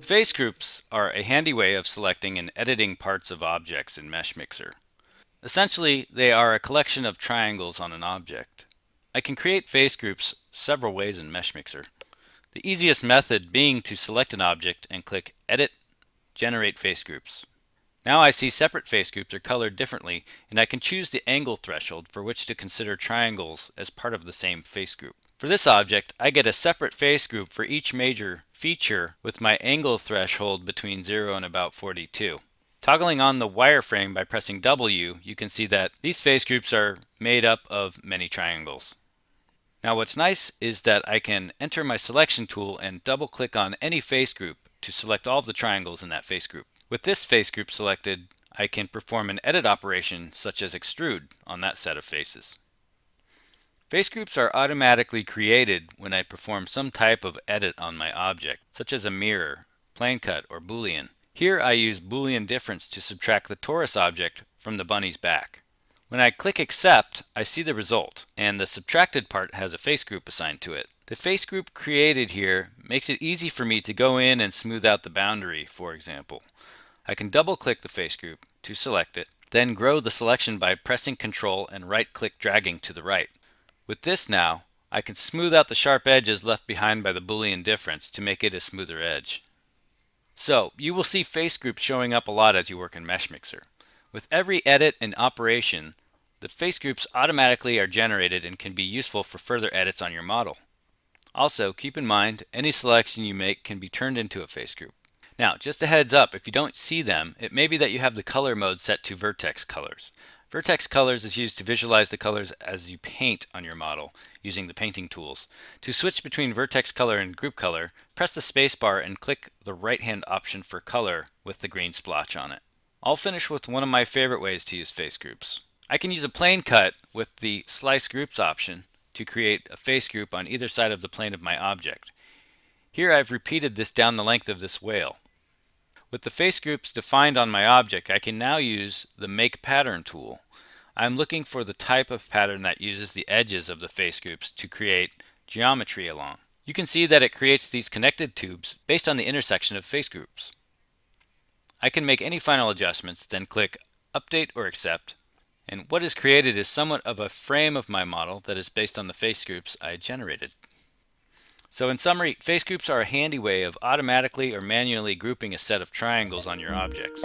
Face groups are a handy way of selecting and editing parts of objects in Meshmixer. Essentially, they are a collection of triangles on an object. I can create face groups several ways in Meshmixer. The easiest method being to select an object and click Edit, Generate Face Groups. Now I see separate face groups are colored differently, and I can choose the angle threshold for which to consider triangles as part of the same face group. For this object, I get a separate face group for each major feature with my angle threshold between 0 and about 42. Toggling on the wireframe by pressing W, you can see that these face groups are made up of many triangles. Now what's nice is that I can enter my selection tool and double click on any face group to select all of the triangles in that face group. With this face group selected, I can perform an edit operation such as extrude on that set of faces. Face groups are automatically created when I perform some type of edit on my object, such as a mirror, plane cut, or boolean. Here I use boolean difference to subtract the torus object from the bunny's back. When I click accept, I see the result, and the subtracted part has a face group assigned to it. The face group created here makes it easy for me to go in and smooth out the boundary, for example. I can double click the face group to select it, then grow the selection by pressing Ctrl and right click dragging to the right. With this now, I can smooth out the sharp edges left behind by the boolean difference to make it a smoother edge. So, you will see face groups showing up a lot as you work in Meshmixer. With every edit and operation, the face groups automatically are generated and can be useful for further edits on your model. Also, keep in mind, any selection you make can be turned into a face group. Now, just a heads up, if you don't see them, it may be that you have the color mode set to vertex colors. Vertex colors is used to visualize the colors as you paint on your model using the painting tools. To switch between vertex color and group color, press the spacebar and click the right-hand option for color with the green splotch on it. I'll finish with one of my favorite ways to use face groups. I can use a plane cut with the slice groups option to create a face group on either side of the plane of my object. Here I've repeated this down the length of this whale. With the face groups defined on my object, I can now use the Make Pattern tool. I'm looking for the type of pattern that uses the edges of the face groups to create geometry along. You can see that it creates these connected tubes based on the intersection of face groups. I can make any final adjustments, then click Update or Accept, and what is created is somewhat of a frame of my model that is based on the face groups I generated. So in summary, face groups are a handy way of automatically or manually grouping a set of triangles on your objects.